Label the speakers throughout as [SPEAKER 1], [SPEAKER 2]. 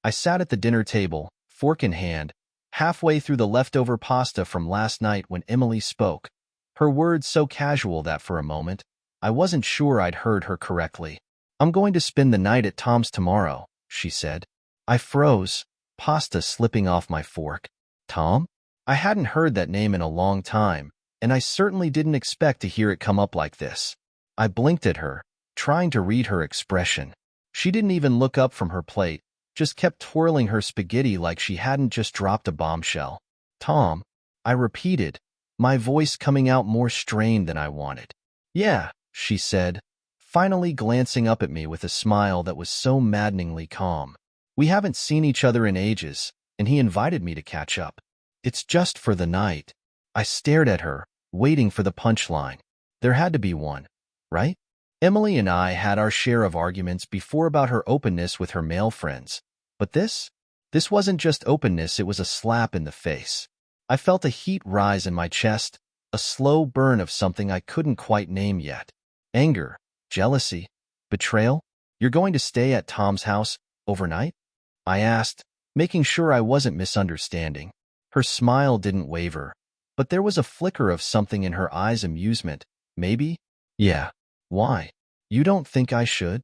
[SPEAKER 1] I sat at the dinner table, fork in hand, halfway through the leftover pasta from last night when Emily spoke, her words so casual that for a moment, I wasn't sure I'd heard her correctly. "I'm going to spend the night at Tom's tomorrow," she said. I froze, pasta slipping off my fork. Tom? I hadn't heard that name in a long time, and I certainly didn't expect to hear it come up like this. I blinked at her, trying to read her expression. She didn't even look up from her plate, just kept twirling her spaghetti like she hadn't just dropped a bombshell. "Tom," I repeated, my voice coming out more strained than I wanted. "Yeah," she said, finally glancing up at me with a smile that was so maddeningly calm. "We haven't seen each other in ages, and he invited me to catch up. It's just for the night." I stared at her, waiting for the punchline. There had to be one, right? Emily and I had our share of arguments before about her openness with her male friends. But this wasn't just openness, it was a slap in the face. I felt a heat rise in my chest, a slow burn of something I couldn't quite name yet. Anger, jealousy, betrayal? "You're going to stay at Tom's house overnight?" I asked, making sure I wasn't misunderstanding. Her smile didn't waver, but there was a flicker of something in her eyes, amusement, maybe? "Yeah. Why? You don't think I should?"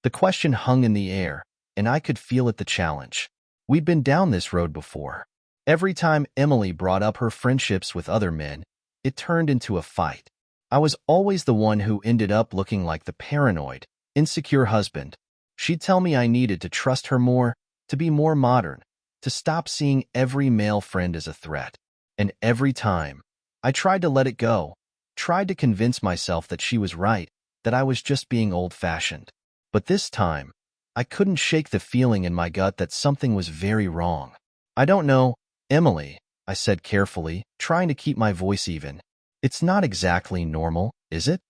[SPEAKER 1] The question hung in the air, and I could feel it, the challenge. We'd been down this road before. Every time Emily brought up her friendships with other men, it turned into a fight. I was always the one who ended up looking like the paranoid, insecure husband. She'd tell me I needed to trust her more, to be more modern, to stop seeing every male friend as a threat. And every time, I tried to let it go, tried to convince myself that she was right, that I was just being old-fashioned. But this time, I couldn't shake the feeling in my gut that something was very wrong. "I don't know, Emily," I said carefully, trying to keep my voice even. "It's not exactly normal, is it?"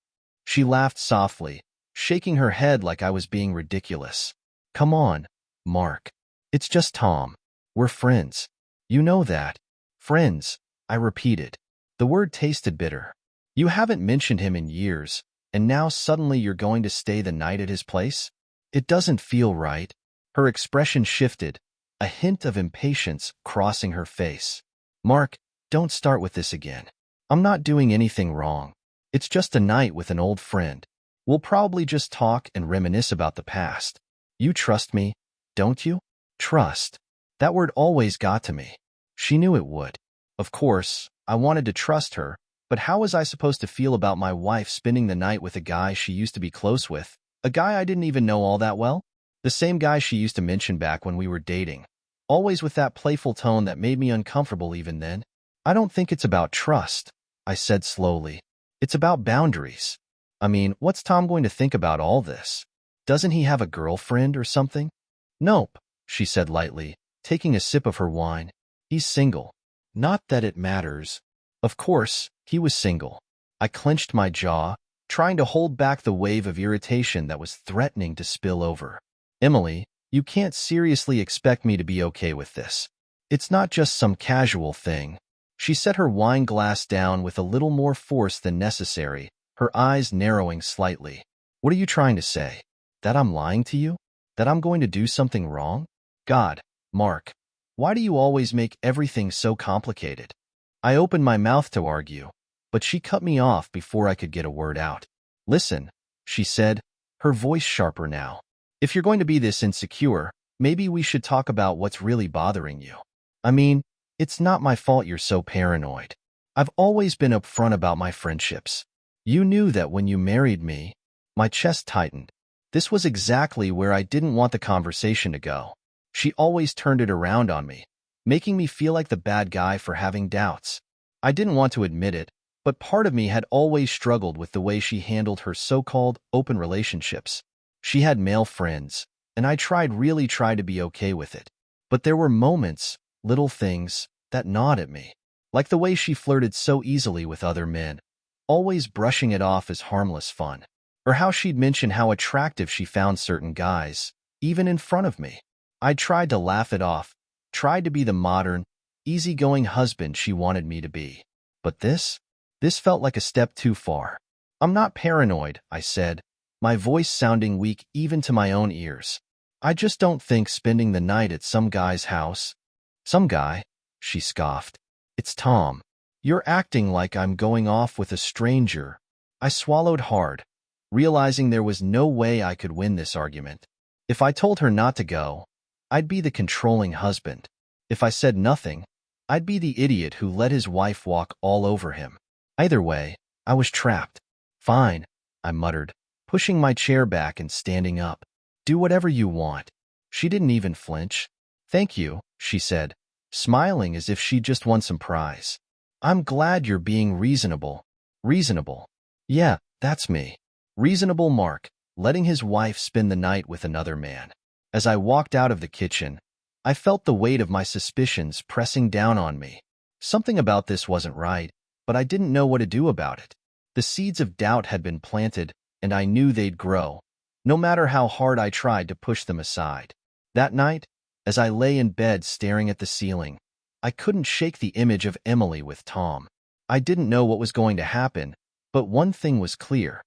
[SPEAKER 1] She laughed softly, shaking her head like I was being ridiculous. "Come on, Mark. It's just Tom. We're friends. You know that." "Friends," I repeated. The word tasted bitter. "You haven't mentioned him in years, and now suddenly you're going to stay the night at his place? It doesn't feel right." Her expression shifted, a hint of impatience crossing her face. "Mark, don't start with this again. I'm not doing anything wrong. It's just a night with an old friend. We'll probably just talk and reminisce about the past. You trust me, don't you?" Trust. That word always got to me. She knew it would. Of course, I wanted to trust her, but how was I supposed to feel about my wife spending the night with a guy she used to be close with, a guy I didn't even know all that well? The same guy she used to mention back when we were dating, always with that playful tone that made me uncomfortable even then. "I don't think it's about trust," I said slowly. "It's about boundaries. I mean, what's Tom going to think about all this? Doesn't he have a girlfriend or something?" "Nope," she said lightly, taking a sip of her wine. "He's single." Not that it matters. Of course, he was single. I clenched my jaw, trying to hold back the wave of irritation that was threatening to spill over. "Emily, you can't seriously expect me to be okay with this. It's not just some casual thing." She set her wine glass down with a little more force than necessary, her eyes narrowing slightly. "What are you trying to say? That I'm lying to you? That I'm going to do something wrong? God, Mark, why do you always make everything so complicated?" I opened my mouth to argue, but she cut me off before I could get a word out. "Listen," she said, her voice sharper now. "If you're going to be this insecure, maybe we should talk about what's really bothering you. I mean, it's not my fault you're so paranoid. I've always been upfront about my friendships. You knew that when you married me." My chest tightened. This was exactly where I didn't want the conversation to go. She always turned it around on me, making me feel like the bad guy for having doubts. I didn't want to admit it, but part of me had always struggled with the way she handled her so-called open relationships. She had male friends, and I really tried to be okay with it. But there were moments, little things, that gnawed at me. Like the way she flirted so easily with other men, always brushing it off as harmless fun. Or how she'd mention how attractive she found certain guys, even in front of me. I tried to laugh it off, tried to be the modern, easygoing husband she wanted me to be. But this felt like a step too far. "I'm not paranoid," I said, my voice sounding weak even to my own ears. I just don't think spending the night at some guy's house. Some guy, she scoffed. It's Tom. You're acting like I'm going off with a stranger. I swallowed hard, realizing there was no way I could win this argument. If I told her not to go, I'd be the controlling husband. If I said nothing, I'd be the idiot who let his wife walk all over him. Either way, I was trapped. Fine, I muttered, pushing my chair back and standing up. Do whatever you want. She didn't even flinch. Thank you, she said, smiling as if she'd just won some prize. I'm glad you're being reasonable. Reasonable. Yeah, that's me. Reasonable Mark, letting his wife spend the night with another man. As I walked out of the kitchen, I felt the weight of my suspicions pressing down on me. Something about this wasn't right, but I didn't know what to do about it. The seeds of doubt had been planted, and I knew they'd grow, no matter how hard I tried to push them aside. That night, as I lay in bed staring at the ceiling, I couldn't shake the image of Emily with Tom. I didn't know what was going to happen, but one thing was clear.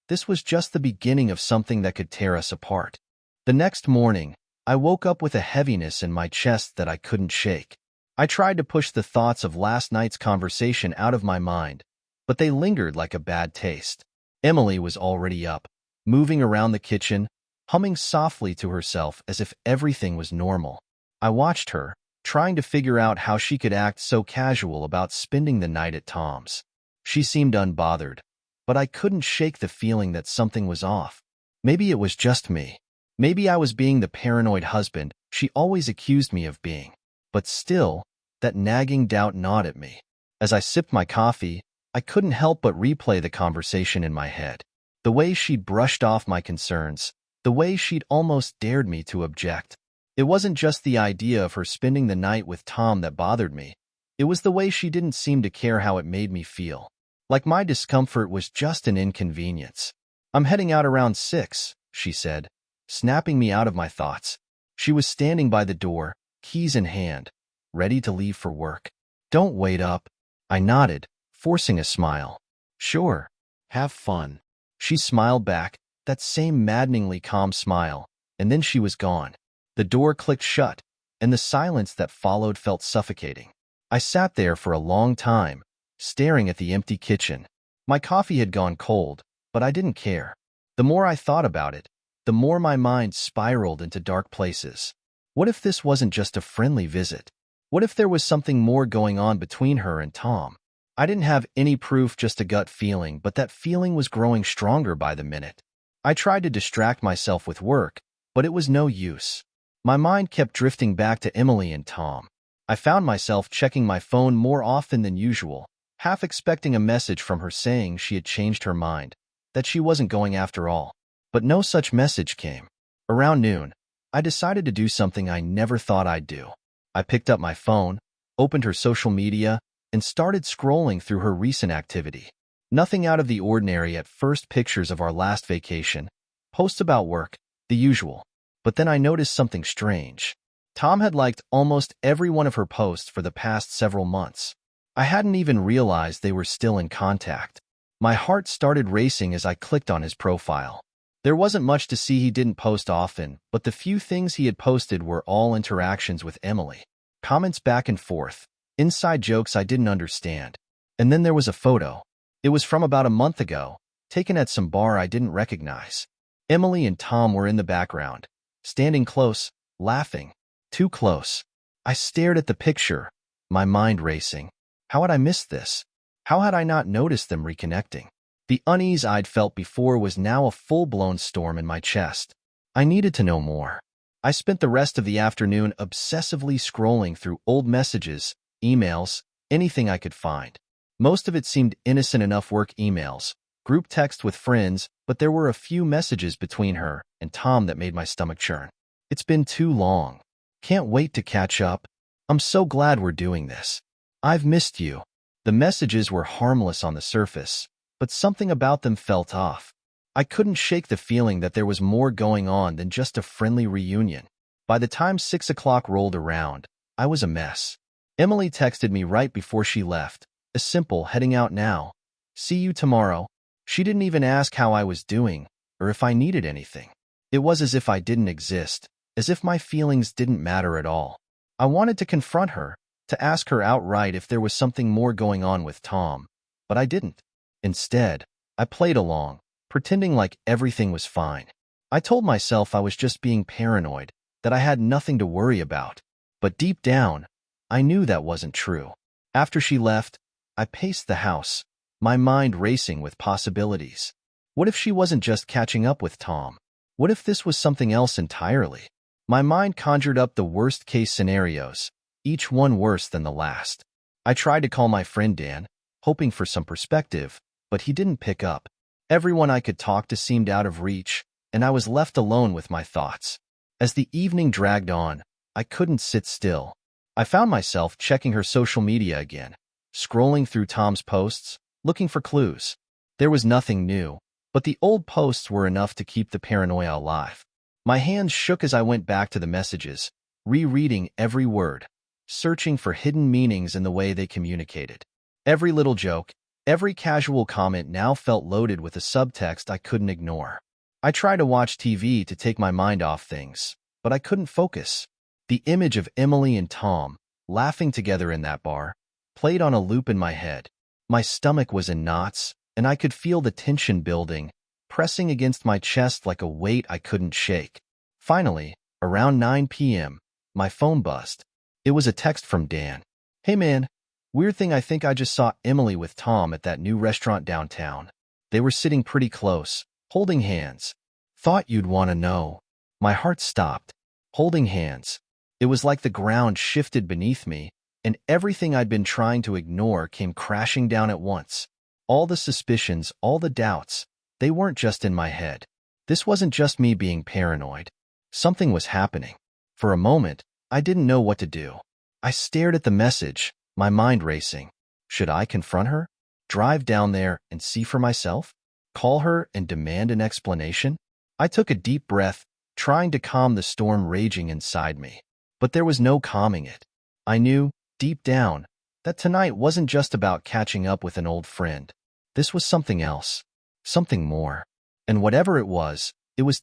[SPEAKER 1] This was just the beginning of something that could tear us apart. The next morning, I woke up with a heaviness in my chest that I couldn't shake. I tried to push the thoughts of last night's conversation out of my mind, but they lingered like a bad taste. Emily was already up, moving around the kitchen, humming softly to herself as if everything was normal. I watched her, trying to figure out how she could act so casual about spending the night at Tom's. She seemed unbothered, but I couldn't shake the feeling that something was off. Maybe it was just me. Maybe I was being the paranoid husband she always accused me of being. But still, that nagging doubt gnawed at me. As I sipped my coffee, I couldn't help but replay the conversation in my head. The way she'd brushed off my concerns, the way she'd almost dared me to object. It wasn't just the idea of her spending the night with Tom that bothered me. It was the way she didn't seem to care how it made me feel. Like my discomfort was just an inconvenience. I'm heading out around 6, she said, snapping me out of my thoughts. She was standing by the door, keys in hand, ready to leave for work. Don't wait up. I nodded, forcing a smile. Sure. Have fun. She smiled back, that same maddeningly calm smile, and then she was gone. The door clicked shut, and the silence that followed felt suffocating. I sat there for a long time, staring at the empty kitchen. My coffee had gone cold, but I didn't care. The more I thought about it, the more my mind spiraled into dark places. What if this wasn't just a friendly visit? What if there was something more going on between her and Tom? I didn't have any proof, just a gut feeling, but that feeling was growing stronger by the minute. I tried to distract myself with work, but it was no use. My mind kept drifting back to Emily and Tom. I found myself checking my phone more often than usual, half expecting a message from her saying she had changed her mind, that she wasn't going after all. But no such message came. Around noon, I decided to do something I never thought I'd do. I picked up my phone, opened her social media, and started scrolling through her recent activity. Nothing out of the ordinary at first: pictures of our last vacation, posts about work, the usual. But then I noticed something strange. Tom had liked almost every one of her posts for the past several months. I hadn't even realized they were still in contact. My heart started racing as I clicked on his profile. There wasn't much to see. He didn't post often, but the few things he had posted were all interactions with Emily. Comments back and forth, inside jokes I didn't understand. And then there was a photo. It was from about a month ago, taken at some bar I didn't recognize. Emily and Tom were in the background, standing close, laughing. Too close. I stared at the picture, my mind racing. How had I missed this? How had I not noticed them reconnecting? The unease I'd felt before was now a full-blown storm in my chest. I needed to know more. I spent the rest of the afternoon obsessively scrolling through old messages, emails, anything I could find. Most of it seemed innocent enough: work emails, group text with friends, but there were a few messages between her and Tom that made my stomach churn. It's been too long. Can't wait to catch up. I'm so glad we're doing this. I've missed you. The messages were harmless on the surface, but something about them felt off. I couldn't shake the feeling that there was more going on than just a friendly reunion. By the time 6 o'clock rolled around, I was a mess. Emily texted me right before she left, a simple "heading out now. See you tomorrow." She didn't even ask how I was doing or if I needed anything. It was as if I didn't exist, as if my feelings didn't matter at all. I wanted to confront her, to ask her outright if there was something more going on with Tom, but I didn't. Instead, I played along, pretending like everything was fine. I told myself I was just being paranoid, that I had nothing to worry about. But deep down, I knew that wasn't true. After she left, I paced the house, my mind racing with possibilities. What if she wasn't just catching up with Tom? What if this was something else entirely? My mind conjured up the worst-case scenarios, each one worse than the last. I tried to call my friend Dan, hoping for some perspective, but he didn't pick up. Everyone I could talk to seemed out of reach, and I was left alone with my thoughts. As the evening dragged on, I couldn't sit still. I found myself checking her social media again, scrolling through Tom's posts, looking for clues. There was nothing new, but the old posts were enough to keep the paranoia alive. My hands shook as I went back to the messages, rereading every word, searching for hidden meanings in the way they communicated. Every little joke, every casual comment now felt loaded with a subtext I couldn't ignore. I tried to watch TV to take my mind off things, but I couldn't focus. The image of Emily and Tom, laughing together in that bar, played on a loop in my head. My stomach was in knots, and I could feel the tension building, pressing against my chest like a weight I couldn't shake. Finally, around 9 p.m., my phone buzzed. It was a text from Dan. "Hey man, weird thing, I think I just saw Emily with Tom at that new restaurant downtown. They were sitting pretty close, holding hands. Thought you'd want to know." My heart stopped. Holding hands. It was like the ground shifted beneath me, and everything I'd been trying to ignore came crashing down at once. All the suspicions, all the doubts, they weren't just in my head. This wasn't just me being paranoid. Something was happening. For a moment, I didn't know what to do. I stared at the message, my mind racing. Should I confront her? Drive down there and see for myself? Call her and demand an explanation? I took a deep breath, trying to calm the storm raging inside me. But there was no calming it. I knew, deep down, that tonight wasn't just about catching up with an old friend. This was something else. Something more. And whatever it was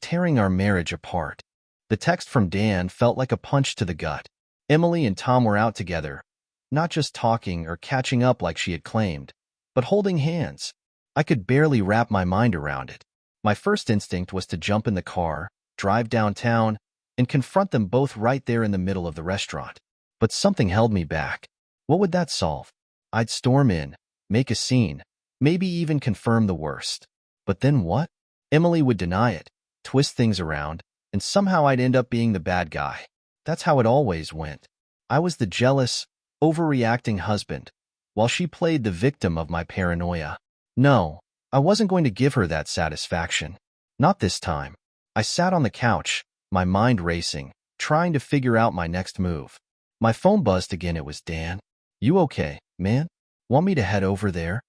[SPEAKER 1] tearing our marriage apart. The text from Dan felt like a punch to the gut. Emily and Tom were out together, not just talking or catching up like she had claimed, but holding hands. I could barely wrap my mind around it. My first instinct was to jump in the car, drive downtown, and confront them both right there in the middle of the restaurant. But something held me back. What would that solve? I'd storm in, make a scene, maybe even confirm the worst. But then what? Emily would deny it, twist things around, and somehow I'd end up being the bad guy. That's how it always went. I was the jealous, overreacting husband, while she played the victim of my paranoia. No, I wasn't going to give her that satisfaction. Not this time. I sat on the couch, my mind racing, trying to figure out my next move. My phone buzzed again. It was Dan. "You okay, man? Want me to head over there?"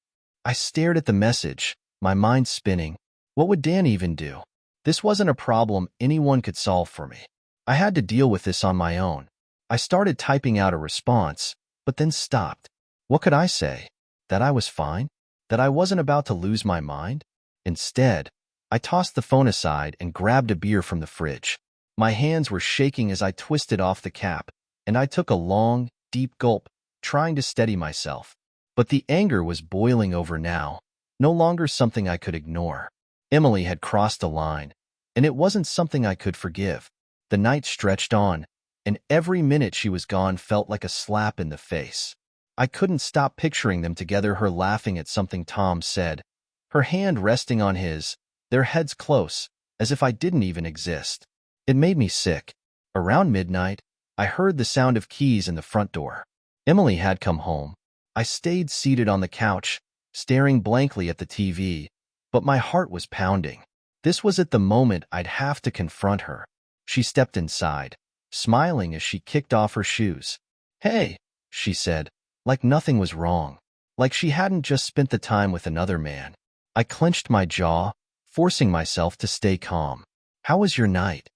[SPEAKER 1] I stared at the message, my mind spinning. What would Dan even do? This wasn't a problem anyone could solve for me. I had to deal with this on my own. I started typing out a response, but then stopped. What could I say? That I was fine? That I wasn't about to lose my mind? Instead, I tossed the phone aside and grabbed a beer from the fridge. My hands were shaking as I twisted off the cap, and I took a long, deep gulp, trying to steady myself. But the anger was boiling over now, no longer something I could ignore. Emily had crossed a line, and it wasn't something I could forgive. The night stretched on, and every minute she was gone felt like a slap in the face. I couldn't stop picturing them together, her laughing at something Tom said, her hand resting on his, their heads close, as if I didn't even exist. It made me sick. Around midnight, I heard the sound of keys in the front door. Emily had come home. I stayed seated on the couch, staring blankly at the TV, but my heart was pounding. This was at the moment I'd have to confront her. She stepped inside, smiling as she kicked off her shoes. "Hey," she said, like nothing was wrong, like she hadn't just spent the time with another man. I clenched my jaw, forcing myself to stay calm. "How was your night?"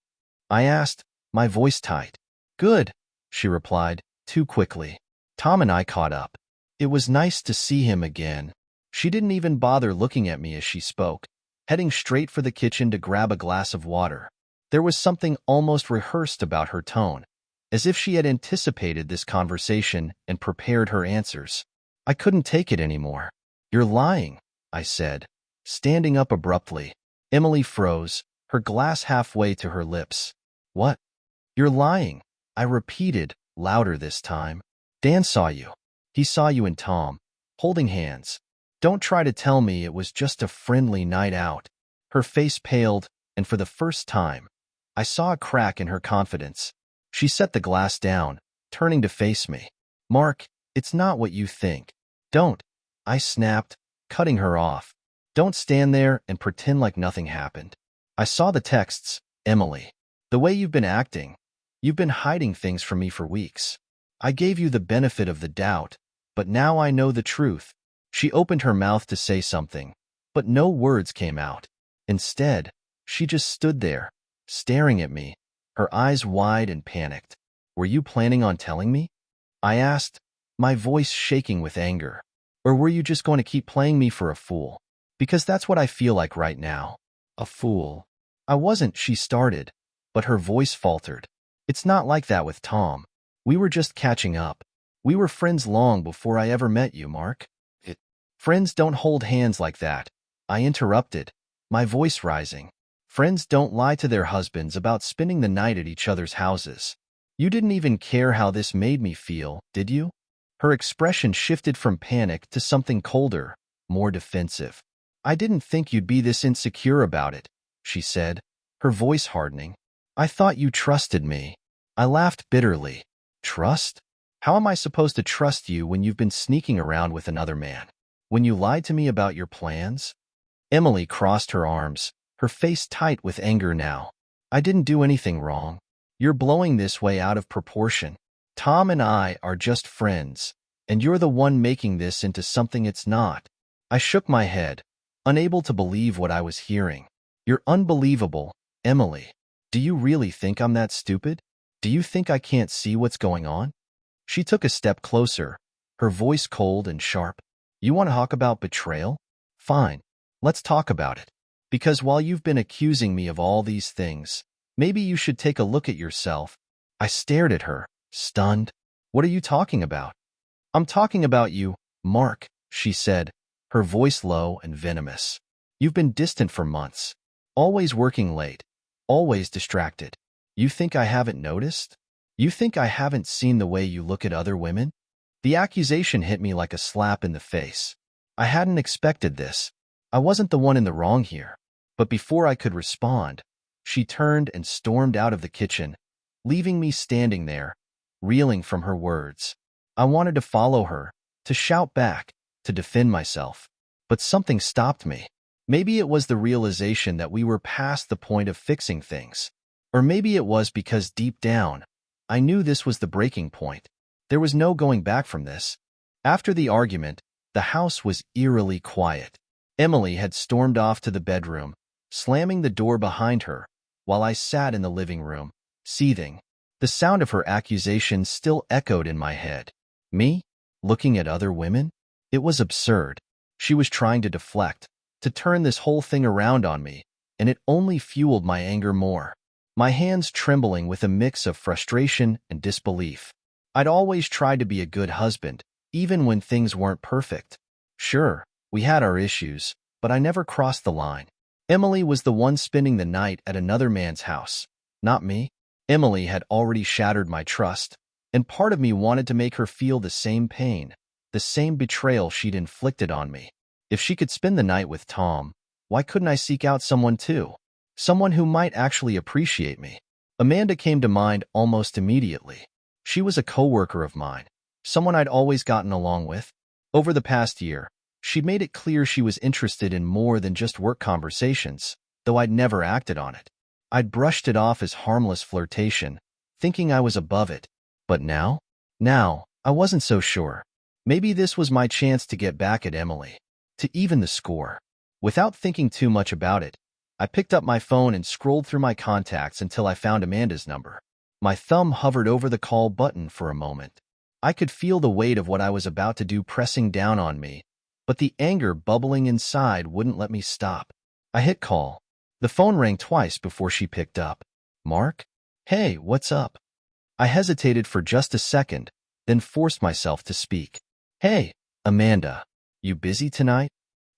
[SPEAKER 1] I asked, my voice tight. "Good," she replied, too quickly. "Tom and I caught up. It was nice to see him again." She didn't even bother looking at me as she spoke, heading straight for the kitchen to grab a glass of water. There was something almost rehearsed about her tone, as if she had anticipated this conversation and prepared her answers. I couldn't take it anymore. "You're lying," I said, standing up abruptly. Emily froze, her glass halfway to her lips. "What?" "You're lying," I repeated, louder this time. "Dan saw you. He saw you and Tom, holding hands. Don't try to tell me it was just a friendly night out." Her face paled, and for the first time, I saw a crack in her confidence. She set the glass down, turning to face me. "Mark, it's not what you think." "Don't," I snapped, cutting her off. "Don't stand there and pretend like nothing happened. I saw the texts, Emily. The way you've been acting. You've been hiding things from me for weeks. I gave you the benefit of the doubt, but now I know the truth." She opened her mouth to say something, but no words came out. Instead, she just stood there, staring at me, her eyes wide and panicked. "Were you planning on telling me?" I asked, my voice shaking with anger. "Or were you just going to keep playing me for a fool? Because that's what I feel like right now. A fool." "I wasn't," she started, but her voice faltered. "It's not like that with Tom. We were just catching up. We were friends long before I ever met you, Mark." "Friends don't hold hands like that," I interrupted, my voice rising. "Friends don't lie to their husbands about spending the night at each other's houses. You didn't even care how this made me feel, did you?" Her expression shifted from panic to something colder, more defensive. "I didn't think you'd be this insecure about it," she said, her voice hardening. "I thought you trusted me." I laughed bitterly. "Trust? How am I supposed to trust you when you've been sneaking around with another man? When you lied to me about your plans?" Emily crossed her arms, her face tight with anger now. "I didn't do anything wrong. You're blowing this way out of proportion. Tom and I are just friends, and you're the one making this into something it's not." I shook my head, unable to believe what I was hearing. "You're unbelievable, Emily. Do you really think I'm that stupid? Do you think I can't see what's going on?" She took a step closer, her voice cold and sharp. "You want to talk about betrayal? Fine, let's talk about it. Because while you've been accusing me of all these things, maybe you should take a look at yourself." I stared at her, stunned. "What are you talking about?" "I'm talking about you, Mark," she said, her voice low and venomous. "You've been distant for months, always working late, always distracted. You think I haven't noticed? You think I haven't seen the way you look at other women?" The accusation hit me like a slap in the face. I hadn't expected this. I wasn't the one in the wrong here. But before I could respond, she turned and stormed out of the kitchen, leaving me standing there, reeling from her words. I wanted to follow her, to shout back, to defend myself. But something stopped me. Maybe it was the realization that we were past the point of fixing things. Or maybe it was because deep down, I knew this was the breaking point. There was no going back from this. After the argument, the house was eerily quiet. Emily had stormed off to the bedroom, slamming the door behind her, while I sat in the living room, seething. The sound of her accusation still echoed in my head. Me? Looking at other women? It was absurd. She was trying to deflect, to turn this whole thing around on me, and it only fueled my anger more. My hands trembling with a mix of frustration and disbelief. I'd always tried to be a good husband, even when things weren't perfect. Sure, we had our issues, but I never crossed the line. Emily was the one spending the night at another man's house, not me. Emily had already shattered my trust, and part of me wanted to make her feel the same pain, the same betrayal she'd inflicted on me. If she could spend the night with Tom, why couldn't I seek out someone too? Someone who might actually appreciate me. Amanda came to mind almost immediately. She was a coworker of mine, someone I'd always gotten along with. Over the past year, she'd made it clear she was interested in more than just work conversations, though I'd never acted on it. I'd brushed it off as harmless flirtation, thinking I was above it. But now? Now, I wasn't so sure. Maybe this was my chance to get back at Emily, to even the score. Without thinking too much about it, I picked up my phone and scrolled through my contacts until I found Amanda's number. My thumb hovered over the call button for a moment. I could feel the weight of what I was about to do pressing down on me, but the anger bubbling inside wouldn't let me stop. I hit call. The phone rang twice before she picked up. Mark? Hey, what's up? I hesitated for just a second, then forced myself to speak. Hey, Amanda, you busy tonight?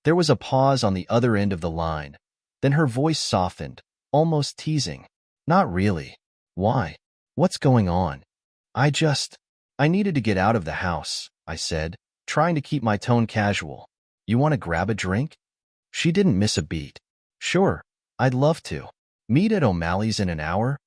[SPEAKER 1] There was a pause on the other end of the line. Then her voice softened, almost teasing. Not really. Why? What's going on? I needed to get out of the house, I said, trying to keep my tone casual. You want to grab a drink? She didn't miss a beat. Sure, I'd love to. Meet at O'Malley's in an hour?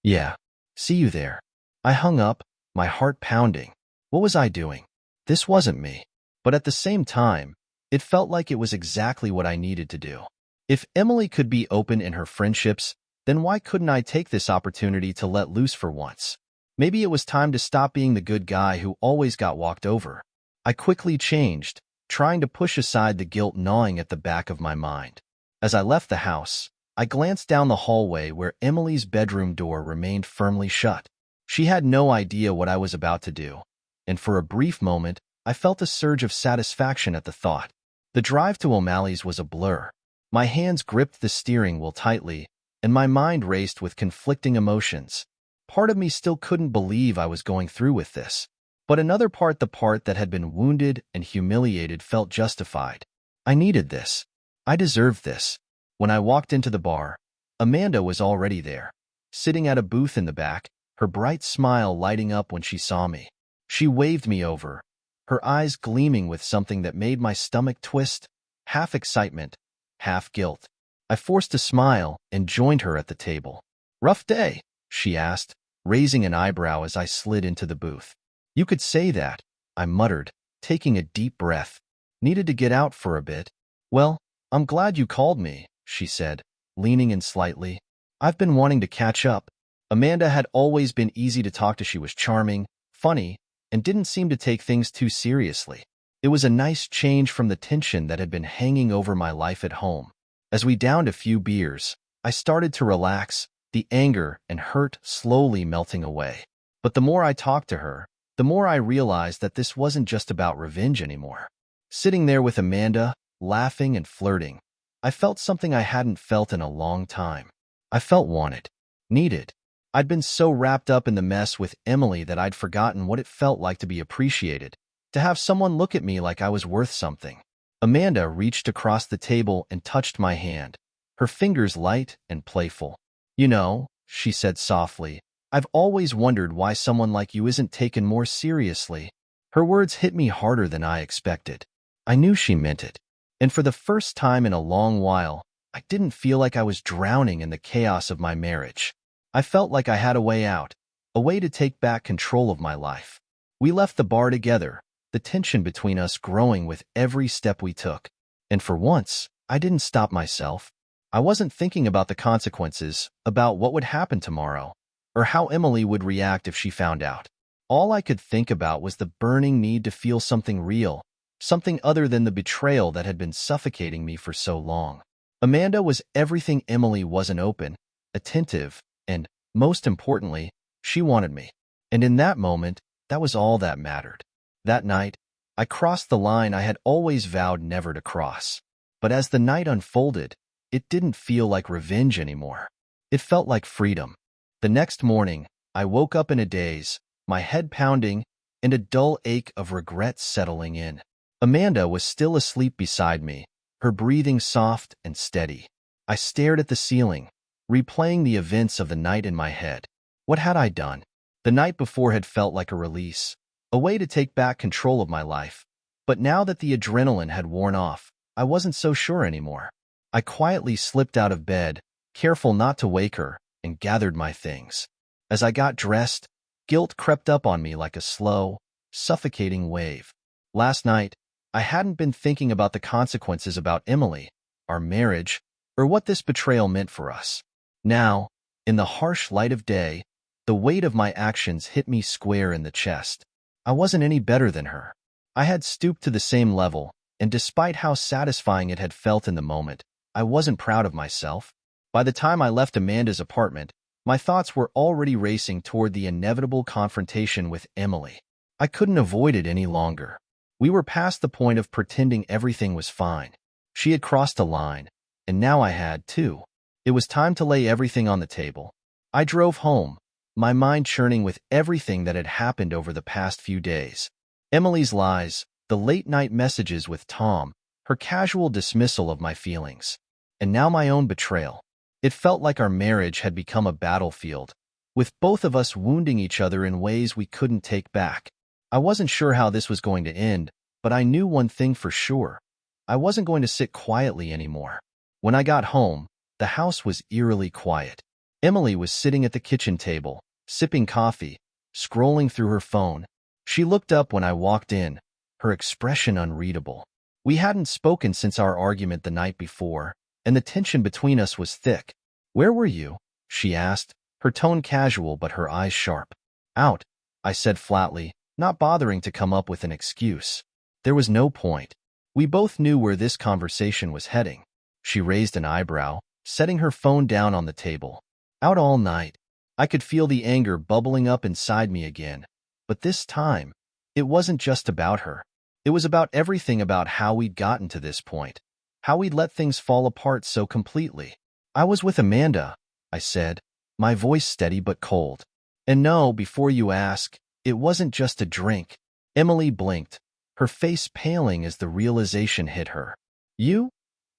[SPEAKER 1] Yeah. See you there. I hung up, my heart pounding. What was I doing? This wasn't me. But at the same time, it felt like it was exactly what I needed to do. If Emily could be open in her friendships, then why couldn't I take this opportunity to let loose for once? Maybe it was time to stop being the good guy who always got walked over. I quickly changed, trying to push aside the guilt gnawing at the back of my mind. As I left the house, I glanced down the hallway where Emily's bedroom door remained firmly shut. She had no idea what I was about to do, and for a brief moment, I felt a surge of satisfaction at the thought. The drive to O'Malley's was a blur. My hands gripped the steering wheel tightly, and my mind raced with conflicting emotions. Part of me still couldn't believe I was going through with this. But another part, the part that had been wounded and humiliated, felt justified. I needed this. I deserved this. When I walked into the bar, Amanda was already there, sitting at a booth in the back, her bright smile lighting up when she saw me. She waved me over, her eyes gleaming with something that made my stomach twist, half excitement, half guilt. I forced a smile and joined her at the table. Rough day? She asked, raising an eyebrow as I slid into the booth. You could say that, I muttered, taking a deep breath. Needed to get out for a bit. Well, I'm glad you called me, she said, leaning in slightly. I've been wanting to catch up. Amanda had always been easy to talk to. She was charming, funny, and didn't seem to take things too seriously. It was a nice change from the tension that had been hanging over my life at home. As we downed a few beers, I started to relax, the anger and hurt slowly melting away. But the more I talked to her, the more I realized that this wasn't just about revenge anymore. Sitting there with Amanda, laughing and flirting, I felt something I hadn't felt in a long time. I felt wanted, needed. I'd been so wrapped up in the mess with Emily that I'd forgotten what it felt like to be appreciated, to have someone look at me like I was worth something. Amanda reached across the table and touched my hand, her fingers light and playful. You know, she said softly, I've always wondered why someone like you isn't taken more seriously. Her words hit me harder than I expected. I knew she meant it. And for the first time in a long while, I didn't feel like I was drowning in the chaos of my marriage. I felt like I had a way out, a way to take back control of my life. We left the bar together, the tension between us growing with every step we took. And for once, I didn't stop myself. I wasn't thinking about the consequences, about what would happen tomorrow, or how Emily would react if she found out. All I could think about was the burning need to feel something real, something other than the betrayal that had been suffocating me for so long. Amanda was everything Emily wasn't: open, attentive, and, most importantly, she wanted me. And in that moment, that was all that mattered. That night, I crossed the line I had always vowed never to cross. But as the night unfolded, it didn't feel like revenge anymore. It felt like freedom. The next morning, I woke up in a daze, my head pounding, and a dull ache of regret settling in. Amanda was still asleep beside me, her breathing soft and steady. I stared at the ceiling, replaying the events of the night in my head. What had I done? The night before had felt like a release, a way to take back control of my life. But now that the adrenaline had worn off, I wasn't so sure anymore. I quietly slipped out of bed, careful not to wake her, and gathered my things. As I got dressed, guilt crept up on me like a slow, suffocating wave. Last night, I hadn't been thinking about the consequences, about Emily, our marriage, or what this betrayal meant for us. Now, in the harsh light of day, the weight of my actions hit me square in the chest. I wasn't any better than her. I had stooped to the same level, and despite how satisfying it had felt in the moment, I wasn't proud of myself. By the time I left Amanda's apartment, my thoughts were already racing toward the inevitable confrontation with Emily. I couldn't avoid it any longer. We were past the point of pretending everything was fine. She had crossed a line, and now I had too. It was time to lay everything on the table. I drove home, my mind churning with everything that had happened over the past few days. Emily's lies, the late-night messages with Tom, her casual dismissal of my feelings, and now my own betrayal. It felt like our marriage had become a battlefield, with both of us wounding each other in ways we couldn't take back. I wasn't sure how this was going to end, but I knew one thing for sure. I wasn't going to sit quietly anymore. When I got home, the house was eerily quiet. Emily was sitting at the kitchen table, sipping coffee, scrolling through her phone. She looked up when I walked in, her expression unreadable. We hadn't spoken since our argument the night before, and the tension between us was thick. "Where were you?" she asked, her tone casual but her eyes sharp. "Out," I said flatly, not bothering to come up with an excuse. There was no point. We both knew where this conversation was heading. She raised an eyebrow, setting her phone down on the table. "Out all night." I could feel the anger bubbling up inside me again. But this time, it wasn't just about her. It was about everything about how we'd gotten to this point, how we'd let things fall apart so completely. "I was with Amanda," I said, my voice steady but cold. "And no, before you ask, it wasn't just a drink." Emily blinked, her face paling as the realization hit her. You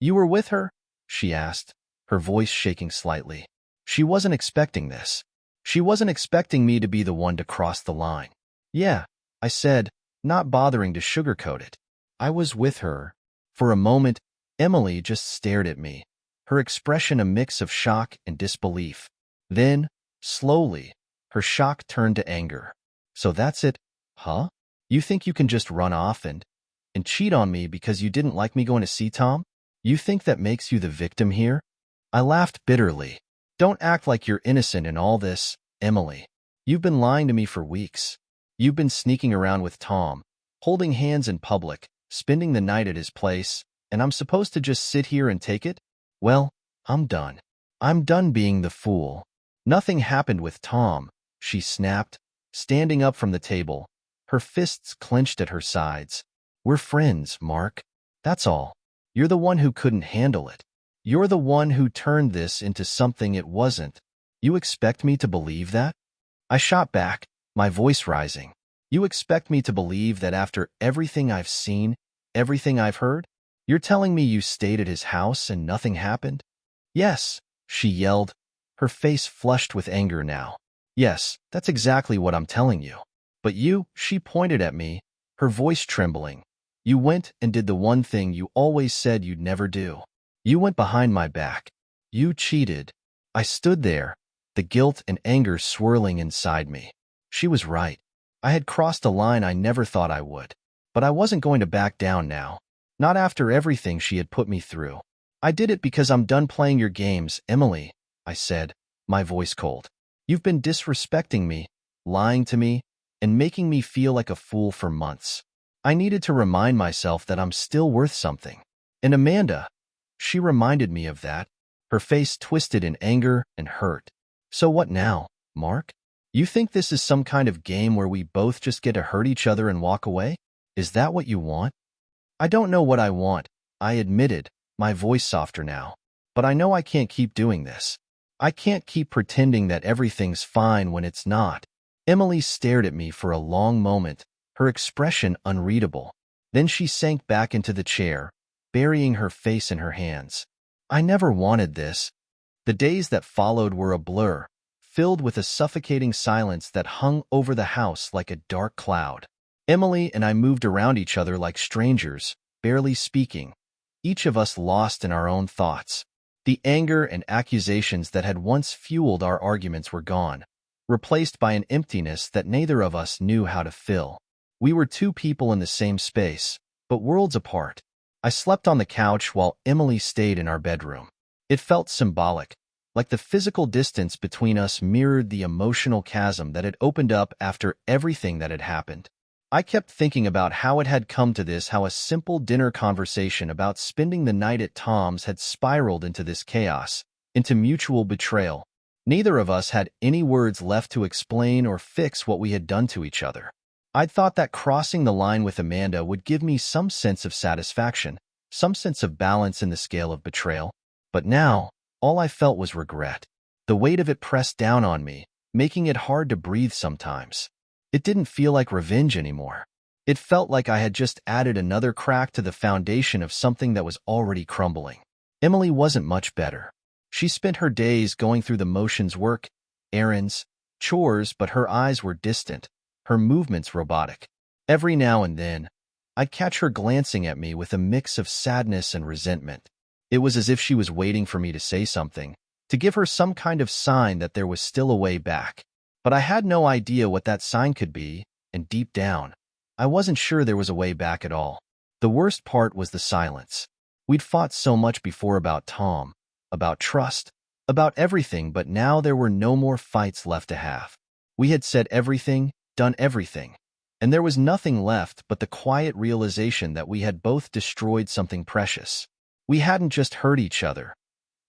[SPEAKER 1] were with her?" she asked, her voice shaking slightly. She wasn't expecting this. She wasn't expecting me to be the one to cross the line. "Yeah," I said, not bothering to sugarcoat it. "I was with her." For a moment, Emily just stared at me, her expression a mix of shock and disbelief. Then, slowly, her shock turned to anger. "So that's it, huh? You think you can just run off and cheat on me because you didn't like me going to see Tom? You think that makes you the victim here?" I laughed bitterly. "Don't act like you're innocent in all this, Emily. You've been lying to me for weeks. You've been sneaking around with Tom, holding hands in public, spending the night at his place, and I'm supposed to just sit here and take it? Well, I'm done. I'm done being the fool." "Nothing happened with Tom," she snapped, standing up from the table, her fists clenched at her sides. "We're friends, Mark. That's all. You're the one who couldn't handle it. You're the one who turned this into something it wasn't. You expect me to believe that?" I shot back, my voice rising. "You expect me to believe that after everything I've seen, everything I've heard? You're telling me you stayed at his house and nothing happened?" "Yes," she yelled, her face flushed with anger now. "Yes, that's exactly what I'm telling you. But you," she pointed at me, her voice trembling. "You went and did the one thing you always said you'd never do. You went behind my back. You cheated." I stood there, the guilt and anger swirling inside me. She was right. I had crossed a line I never thought I would. But I wasn't going to back down now. Not after everything she had put me through. "I did it because I'm done playing your games, Emily," I said, my voice cold. "You've been disrespecting me, lying to me, and making me feel like a fool for months. I needed to remind myself that I'm still worth something. And Amanda, she reminded me of that." Her face twisted in anger and hurt. "So what now, Mark? You think this is some kind of game where we both just get to hurt each other and walk away? Is that what you want?" "I don't know what I want," I admitted, my voice softer now. "But I know I can't keep doing this. I can't keep pretending that everything's fine when it's not." Emily stared at me for a long moment, her expression unreadable. Then she sank back into the chair, burying her face in her hands. "I never wanted this." The days that followed were a blur, filled with a suffocating silence that hung over the house like a dark cloud. Emily and I moved around each other like strangers, barely speaking, each of us lost in our own thoughts. The anger and accusations that had once fueled our arguments were gone, replaced by an emptiness that neither of us knew how to fill. We were two people in the same space, but worlds apart. I slept on the couch while Emily stayed in our bedroom. It felt symbolic, like the physical distance between us mirrored the emotional chasm that had opened up after everything that had happened. I kept thinking about how it had come to this, how a simple dinner conversation about spending the night at Tom's had spiraled into this chaos, into mutual betrayal. Neither of us had any words left to explain or fix what we had done to each other. I'd thought that crossing the line with Amanda would give me some sense of satisfaction, some sense of balance in the scale of betrayal. But now, all I felt was regret. The weight of it pressed down on me, making it hard to breathe sometimes. It didn't feel like revenge anymore. It felt like I had just added another crack to the foundation of something that was already crumbling. Emily wasn't much better. She spent her days going through the motions, work, errands, chores, but her eyes were distant, her movements robotic. Every now and then, I'd catch her glancing at me with a mix of sadness and resentment. It was as if she was waiting for me to say something, to give her some kind of sign that there was still a way back. But I had no idea what that sign could be, and deep down, I wasn't sure there was a way back at all. The worst part was the silence. We'd fought so much before about Tom, about trust, about everything, but now there were no more fights left to have. We had said everything, done everything, and there was nothing left but the quiet realization that we had both destroyed something precious. We hadn't just hurt each other.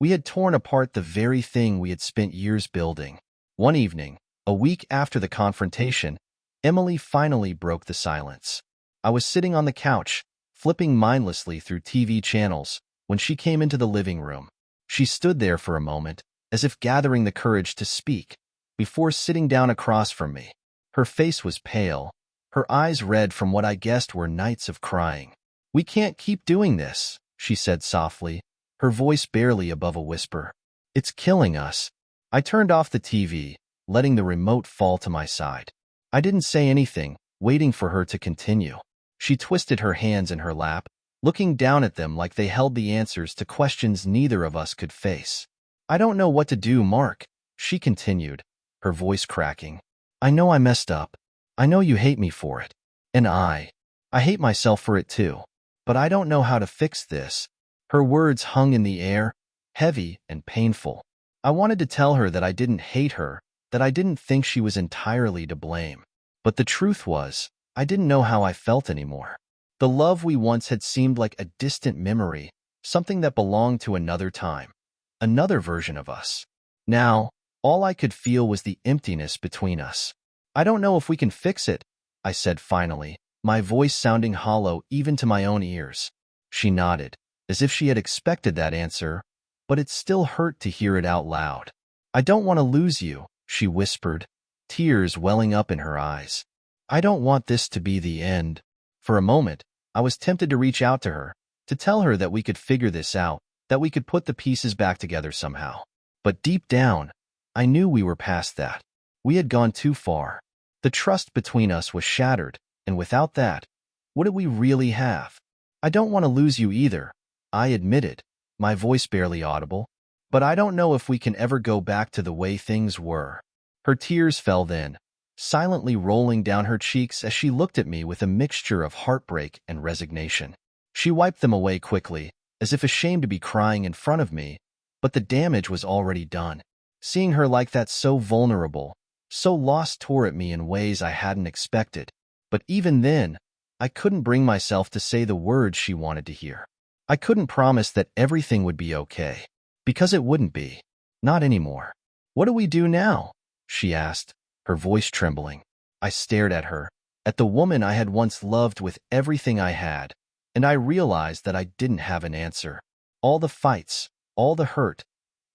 [SPEAKER 1] We had torn apart the very thing we had spent years building. One evening, a week after the confrontation, Emily finally broke the silence. I was sitting on the couch, flipping mindlessly through TV channels, when she came into the living room. She stood there for a moment, as if gathering the courage to speak, before sitting down across from me. Her face was pale, her eyes red from what I guessed were nights of crying. "We can't keep doing this," she said softly, her voice barely above a whisper. "It's killing us." I turned off the TV, letting the remote fall to my side. I didn't say anything, waiting for her to continue. She twisted her hands in her lap, looking down at them like they held the answers to questions neither of us could face. "I don't know what to do, Mark," she continued, her voice cracking. "I know I messed up. I know you hate me for it. And I hate myself for it too. But I don't know how to fix this." Her words hung in the air, heavy and painful. I wanted to tell her that I didn't hate her, that I didn't think she was entirely to blame. But the truth was, I didn't know how I felt anymore. The love we once had seemed like a distant memory, something that belonged to another time, another version of us. Now, all I could feel was the emptiness between us. "I don't know if we can fix it," I said finally, my voice sounding hollow even to my own ears. She nodded, as if she had expected that answer, but it still hurt to hear it out loud. "I don't want to lose you," she whispered, tears welling up in her eyes. "I don't want this to be the end." For a moment, I was tempted to reach out to her, to tell her that we could figure this out, that we could put the pieces back together somehow. But deep down, I knew we were past that. We had gone too far. The trust between us was shattered, and without that, what did we really have? "I don't want to lose you either," I admitted, my voice barely audible. "But I don't know if we can ever go back to the way things were." Her tears fell then, silently rolling down her cheeks as she looked at me with a mixture of heartbreak and resignation. She wiped them away quickly, as if ashamed to be crying in front of me, but the damage was already done. Seeing her like that, so vulnerable, so lost, tore at me in ways I hadn't expected. But even then, I couldn't bring myself to say the words she wanted to hear. I couldn't promise that everything would be okay, because it wouldn't be. Not anymore. "What do we do now?" she asked, her voice trembling. I stared at her, at the woman I had once loved with everything I had, and I realized that I didn't have an answer. All the fights, all the hurt,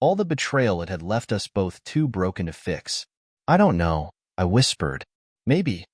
[SPEAKER 1] all the betrayal, it had left us both too broken to fix. "I don't know," I whispered. Maybe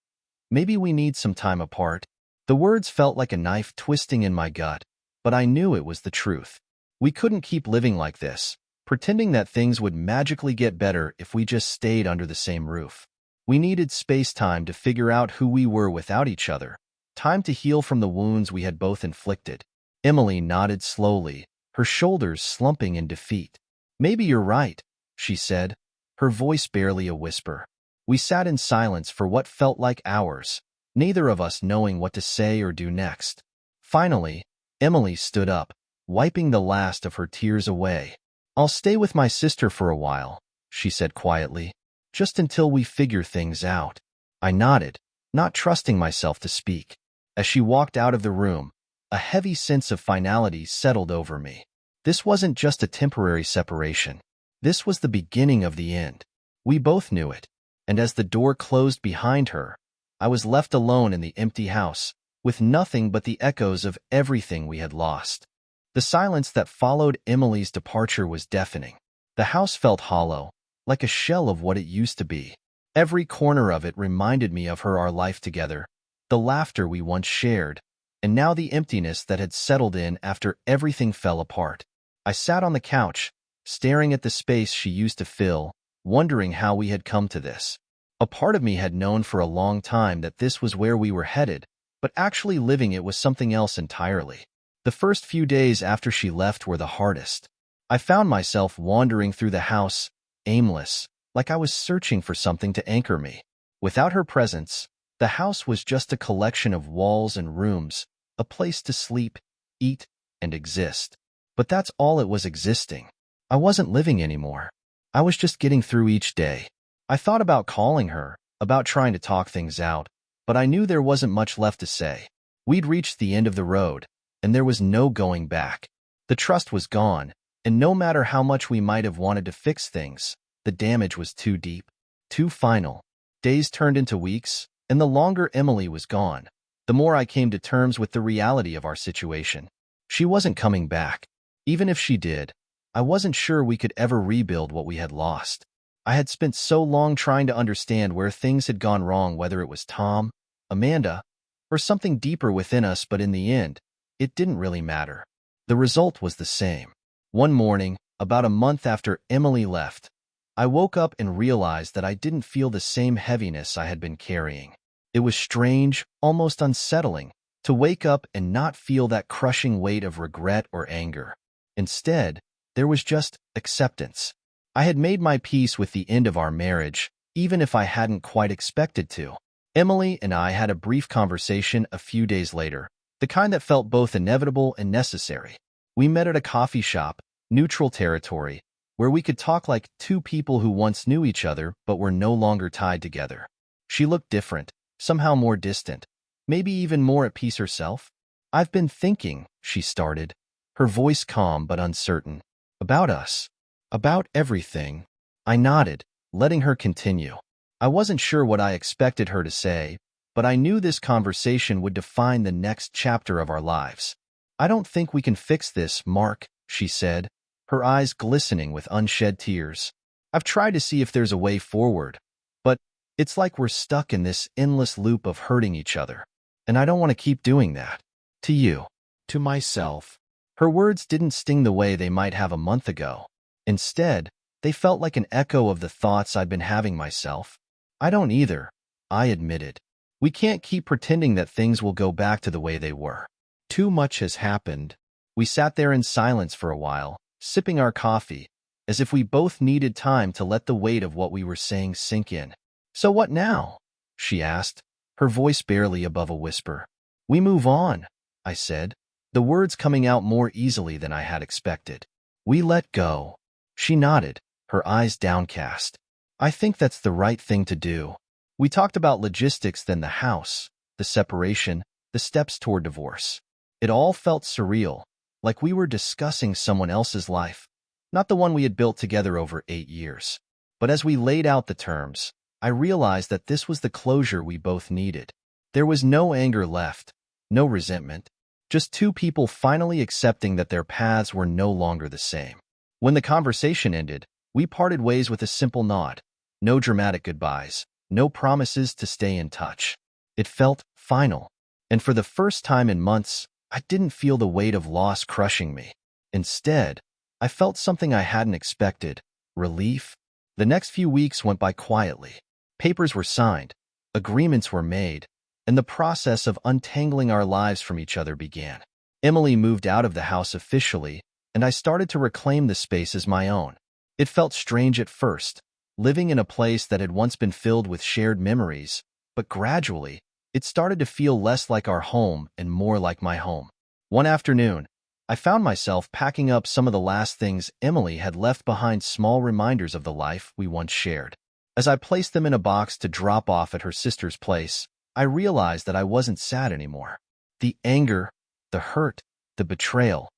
[SPEAKER 1] we need some time apart." The words felt like a knife twisting in my gut, but I knew it was the truth. We couldn't keep living like this, pretending that things would magically get better if we just stayed under the same roof. We needed space-time to figure out who we were without each other, time to heal from the wounds we had both inflicted. Emily nodded slowly, her shoulders slumping in defeat. "Maybe you're right," she said, her voice barely a whisper. We sat in silence for what felt like hours, neither of us knowing what to say or do next. Finally, Emily stood up, wiping the last of her tears away. "I'll stay with my sister for a while," she said quietly, "just until we figure things out." I nodded, not trusting myself to speak. As she walked out of the room, a heavy sense of finality settled over me. This wasn't just a temporary separation. This was the beginning of the end. We both knew it, and as the door closed behind her, I was left alone in the empty house, with nothing but the echoes of everything we had lost. The silence that followed Emily's departure was deafening. The house felt hollow, like a shell of what it used to be. Every corner of it reminded me of our life together, the laughter we once shared, and now the emptiness that had settled in after everything fell apart. I sat on the couch, staring at the space she used to fill, wondering how we had come to this. A part of me had known for a long time that this was where we were headed, but actually living it was something else entirely. The first few days after she left were the hardest. I found myself wandering through the house, aimless, like I was searching for something to anchor me. Without her presence, the house was just a collection of walls and rooms, a place to sleep, eat, and exist. But that's all it was existing. I wasn't living anymore. I was just getting through each day. I thought about calling her, about trying to talk things out, but I knew there wasn't much left to say. We'd reached the end of the road, and there was no going back. The trust was gone, and no matter how much we might have wanted to fix things, the damage was too deep, too final. Days turned into weeks, and the longer Emily was gone, the more I came to terms with the reality of our situation. She wasn't coming back. Even if she did, I wasn't sure we could ever rebuild what we had lost. I had spent so long trying to understand where things had gone wrong, whether it was Tom, Amanda, or something deeper within us, but in the end, it didn't really matter. The result was the same. One morning, about a month after Emily left, I woke up and realized that I didn't feel the same heaviness I had been carrying. It was strange, almost unsettling, to wake up and not feel that crushing weight of regret or anger. Instead, there was just acceptance. I had made my peace with the end of our marriage, even if I hadn't quite expected to. Emily and I had a brief conversation a few days later, the kind that felt both inevitable and necessary. We met at a coffee shop, neutral territory, where we could talk like two people who once knew each other but were no longer tied together. She looked different, somehow more distant, maybe even more at peace herself. "I've been thinking," she started, her voice calm but uncertain. "About us. About everything." I nodded, letting her continue. I wasn't sure what I expected her to say, but I knew this conversation would define the next chapter of our lives. "I don't think we can fix this, Mark," she said, her eyes glistening with unshed tears. "I've tried to see if there's a way forward, but it's like we're stuck in this endless loop of hurting each other. And I don't want to keep doing that. To you. To myself." Her words didn't sting the way they might have a month ago. Instead, they felt like an echo of the thoughts I'd been having myself. "I don't either," I admitted. "We can't keep pretending that things will go back to the way they were. Too much has happened." We sat there in silence for a while, sipping our coffee, as if we both needed time to let the weight of what we were saying sink in. "So what now?" she asked, her voice barely above a whisper. "We move on," I said, the words coming out more easily than I had expected. "We let go." She nodded, her eyes downcast. "I think that's the right thing to do." We talked about logistics, then the house, the separation, the steps toward divorce. It all felt surreal, like we were discussing someone else's life, not the one we had built together over 8 years. But as we laid out the terms, I realized that this was the closure we both needed. There was no anger left, no resentment, just two people finally accepting that their paths were no longer the same. When the conversation ended, we parted ways with a simple nod. No dramatic goodbyes, no promises to stay in touch. It felt final, and for the first time in months, I didn't feel the weight of loss crushing me. Instead, I felt something I hadn't expected: relief. The next few weeks went by quietly. Papers were signed, agreements were made, and the process of untangling our lives from each other began. Emily moved out of the house officially, and I started to reclaim the space as my own. It felt strange at first, living in a place that had once been filled with shared memories, but gradually, it started to feel less like our home and more like my home. One afternoon, I found myself packing up some of the last things Emily had left behind, small reminders of the life we once shared. As I placed them in a box to drop off at her sister's place, I realized that I wasn't sad anymore. The anger, the hurt, the betrayal,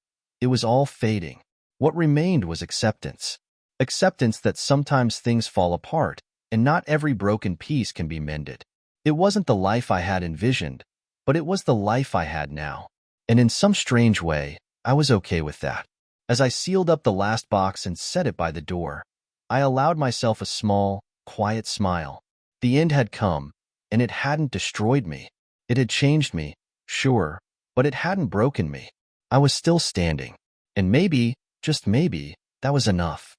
[SPEAKER 1] it was all fading. What remained was acceptance. Acceptance that sometimes things fall apart, and not every broken piece can be mended. It wasn't the life I had envisioned, but it was the life I had now. And in some strange way, I was okay with that. As I sealed up the last box and set it by the door, I allowed myself a small, quiet smile. The end had come, and it hadn't destroyed me. It had changed me, sure, but it hadn't broken me. I was still standing. And maybe, just maybe, that was enough.